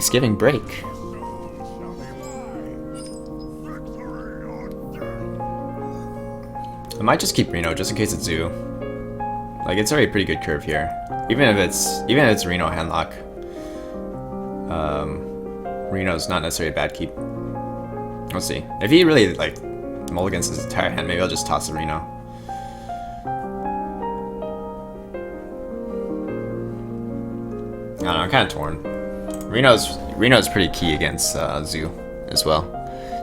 Thanksgiving break. I might just keep Reno just in case it's zoo. Like, it's already a pretty good curve here. Even if it's Reno Handlock. Reno's not necessarily a bad keep. We'll see. If he really like mulligans his entire hand, maybe I'll just toss the Reno. I don't know, I'm kind of torn. Reno's pretty key against Zoo as well.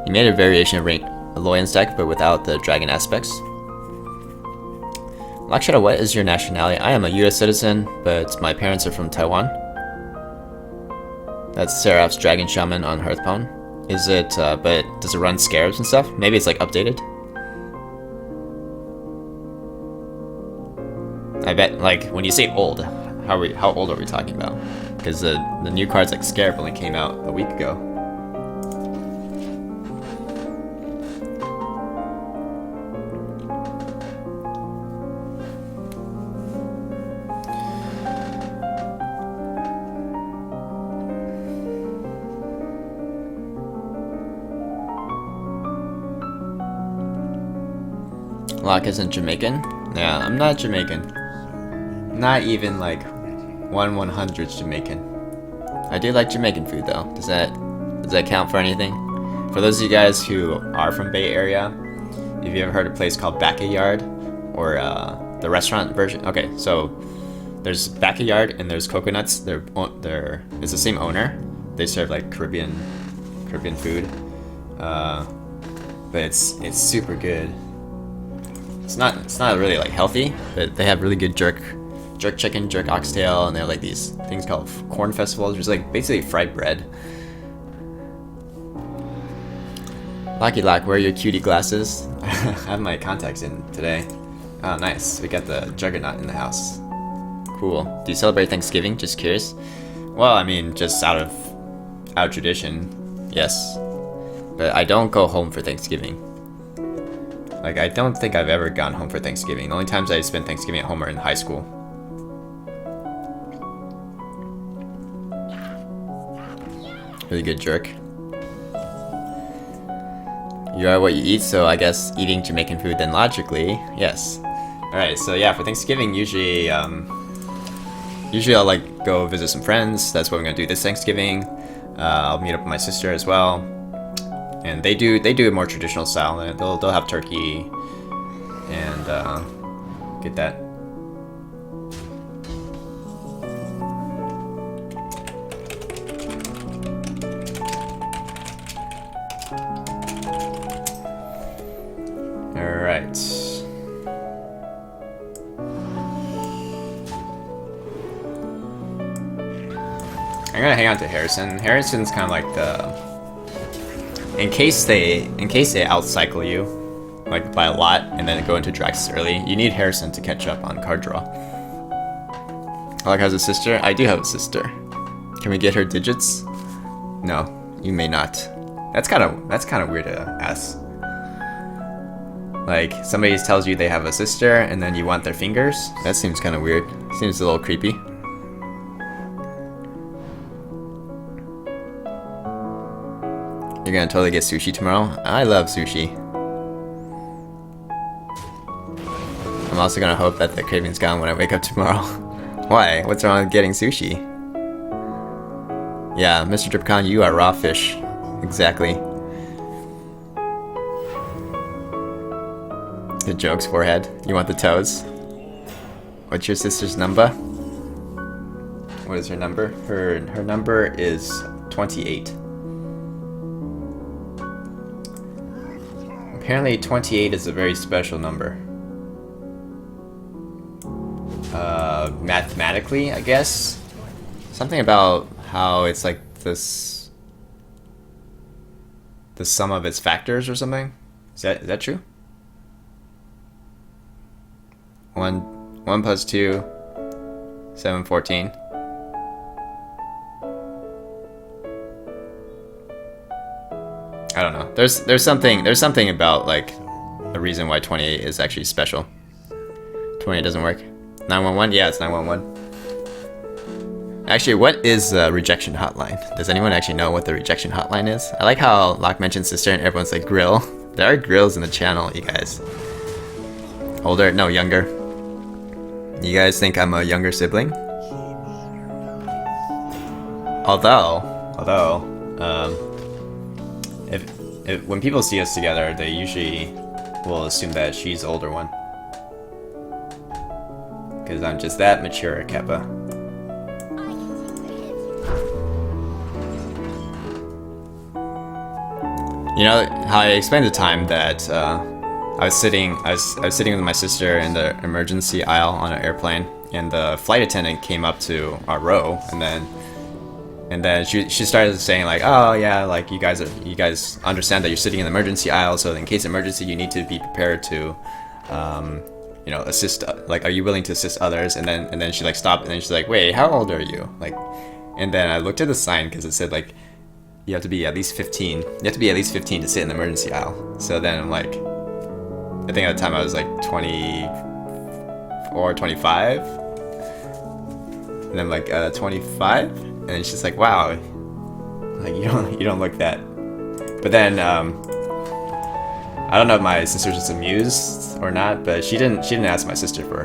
He made a variation of Loyan's deck, but without the dragon aspects. LOKaRENOv, what is your nationality? I am a US citizen, but my parents are from Taiwan. That's Seraph's Dragon Shaman on Hearthstone. Is it, but does it run scarabs and stuff? Maybe it's like updated? I bet, like, when you say old, how old are we talking about? Because the new cards like Scarab only came out a week ago. Locke isn't Jamaican? Yeah, I'm not Jamaican. Not even like 1/100 Jamaican. I do like Jamaican food though. Does that count for anything? For those of you guys who are from Bay Area, if you ever heard of a place called Backyard or the restaurant version? Okay, so there's Backyard and there's Coconuts. It's the same owner. They serve like Caribbean food, but it's super good. It's not really like healthy, but they have really good jerk chicken, jerk oxtail, and they have like these things called corn festivals, which is like basically fried bread. Lucky Lock, where are your cutie glasses? I have my contacts in today. Oh, nice. We got the Juggernaut in the house. Cool. Do you celebrate Thanksgiving? Just curious. Well, I mean, just out of tradition, yes. But I don't go home for Thanksgiving. Like, I don't think I've ever gone home for Thanksgiving. The only times I spent Thanksgiving at home are in high school. Really good jerk. You are what you eat, so I guess eating Jamaican food then logically, yes. Alright, so yeah, for Thanksgiving, usually I'll like go visit some friends. That's what I'm gonna do this Thanksgiving. I'll meet up with my sister as well. And they do a more traditional style. They'll have turkey and get that. All right. I'm gonna hang on to Harrison. Harrison's kind of like the. In case they outcycle you, like by a lot, and then go into Draxus early, you need Harrison to catch up on card draw. Alec has a sister? I do have a sister. Can we get her digits? No, you may not. That's kind of weird to ask. Like, somebody tells you they have a sister, and then you want their fingers? That seems kind of weird. Seems a little creepy. You're gonna totally get sushi tomorrow? I love sushi. I'm also gonna hope that the craving's gone when I wake up tomorrow. Why? What's wrong with getting sushi? Yeah, Mr. Dripcon, you are raw fish. Exactly. The jokes, forehead. You want the toes? What's your sister's number? What is her number? Her number is 28. Apparently 28 is a very special number. Mathematically, I guess? Something about how it's like this... the sum of its factors or something? Is that true? 1 plus 2, 7, 14. I don't know. There's something about like a reason why 28 is actually special. 28 doesn't work. 911? Yeah, it's 911. Actually, what is the rejection hotline? Does anyone actually know what the rejection hotline is? I like how Locke mentioned sister and everyone's like grill. There are grills in the channel, you guys. Older? No, younger. You guys think I'm a younger sibling? Although, if when people see us together, they usually will assume that she's the older one. Because I'm just that mature, Keppa. You know how I explained the time that I was sitting with my sister in the emergency aisle on an airplane, and the flight attendant came up to our row, and then she started saying like, oh yeah, like you guys understand that you're sitting in the emergency aisle, so in case of emergency you need to be prepared to you know, assist, like, are you willing to assist others? And then she like stopped, and then she's like, wait, how old are you? Like, and then I looked at the sign because it said like you have to be at least 15. You have to be at least 15 to sit in the emergency aisle. So then I'm like, I think at the time I was like 24, 25. And I'm like 25, and she's like, wow, like you don't look that. But then I don't know if my sister's just amused or not, but she didn't ask my sister for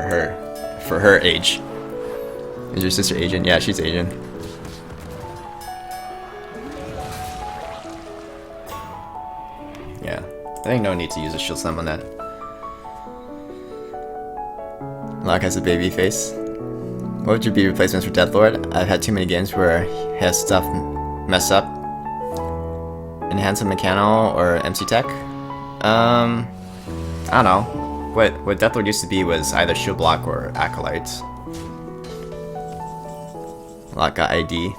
her age. Is your sister Asian? Yeah, she's Asian. Yeah, I think no need to use a shield slam on that. Locke has a baby face. What would your be replacements for Deathlord? I've had too many games where he has stuff mess up. Enhanced Mechano or MC Tech? I don't know. What Deathlord used to be was either Shield Block or Acolyte. Locke got ID.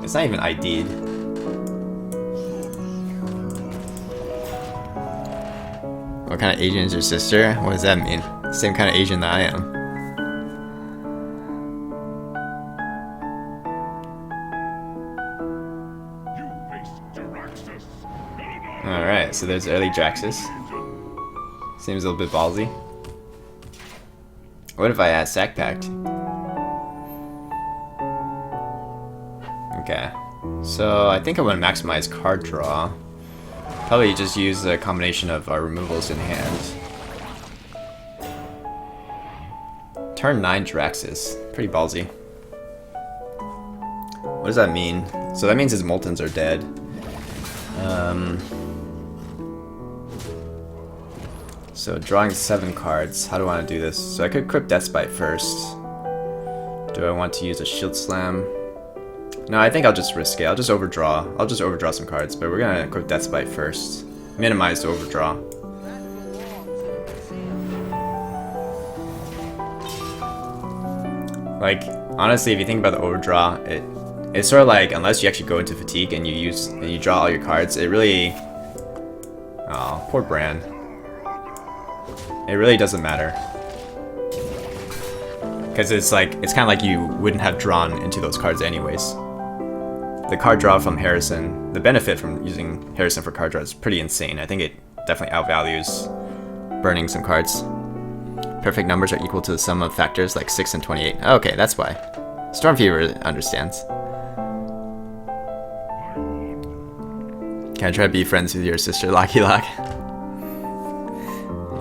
It's not even ID'd. What kind of Asian is your sister? What does that mean? Same kind of Asian that I am. Alright, so there's early Draxus. Seems a little bit ballsy. What if I add Sack Pact? Okay. So I think I want to maximize card draw. Probably just use a combination of our removals in hand. Turn 9 Draxus. Pretty ballsy. What does that mean? So that means his Moltons are dead. So drawing 7 cards. How do I want to do this? So I could equip Deathbite first. Do I want to use a Shield Slam? No, I think I'll just risk it. I'll just overdraw. I'll just overdraw some cards, but we're gonna equip Deathbite first. Minimize the overdraw. Like, honestly, if you think about the overdraw, it's sort of like, unless you actually go into fatigue and you draw all your cards, it really... Oh, poor Bran. It really doesn't matter. Because it's kind of like you wouldn't have drawn into those cards anyways. The card draw from Harrison, the benefit from using Harrison for card draw is pretty insane. I think it definitely outvalues burning some cards. Perfect numbers are equal to the sum of factors like 6 and 28. Okay, that's why. Stormfever understands. Can I try to be friends with your sister, Locky Lock?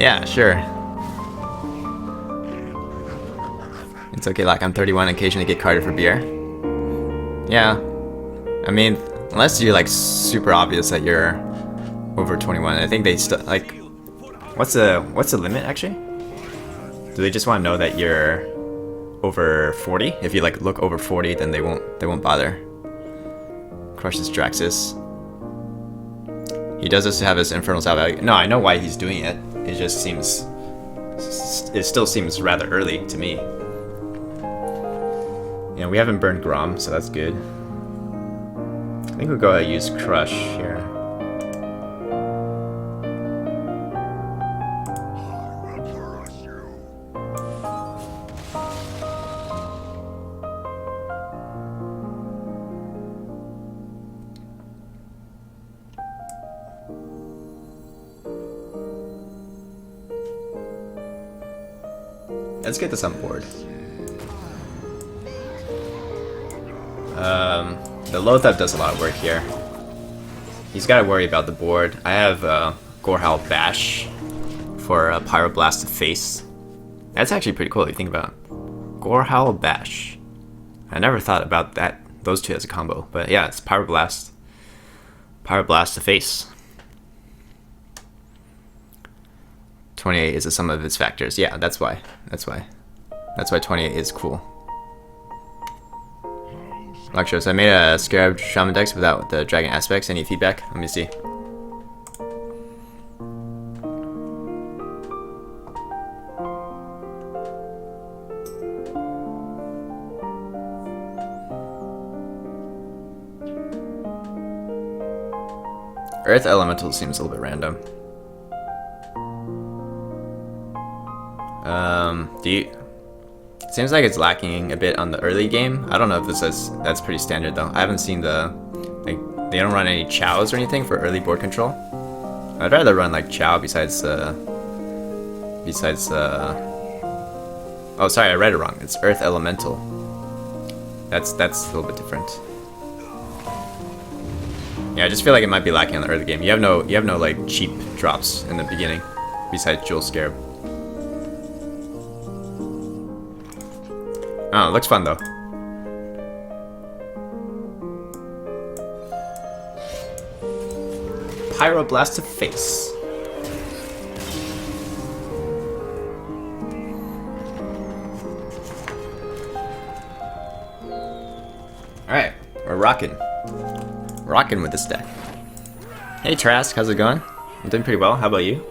Yeah, sure. It's okay, Lock. I'm 31 and occasionally get carded for beer. Yeah. I mean, unless you're like super obvious that you're over 21, I think they still like. What's the limit actually? Do they just want to know that you're over 40? If you like look over 40, then they won't bother. Crushes Draxus. He does this to have his Infernals outvalue. No, I know why he's doing it. It just seems... It still seems rather early to me. Yeah, we haven't burned Grom, so that's good. I think we'll go ahead and use Crush here. Let's get this on board. The Lothep does a lot of work here. He's got to worry about the board. I have Gorehowl Bash for Pyroblast to face. That's actually pretty cool if you think about it. Gorehowl Bash. I never thought about those two as a combo, but yeah, it's Pyroblast to face. 28 is the sum of its factors. Yeah, that's why 28 is cool. Lecture, so I made a Scarab Shaman Dex without the Dragon Aspects. Any feedback? Let me see. Earth Elemental seems a little bit random. Seems like it's lacking a bit on the early game. I don't know if that's pretty standard though. I haven't seen they don't run any chows or anything for early board control. I'd rather run like chow besides oh sorry, I read it wrong. It's Earth Elemental. That's a little bit different. Yeah, I just feel like it might be lacking on the early game. You have no like cheap drops in the beginning besides Jewel Scarab. Oh, it looks fun though. Pyroblast to face. Alright, we're rocking. Rocking with this deck. Hey Trask, how's it going? I'm doing pretty well, how about you?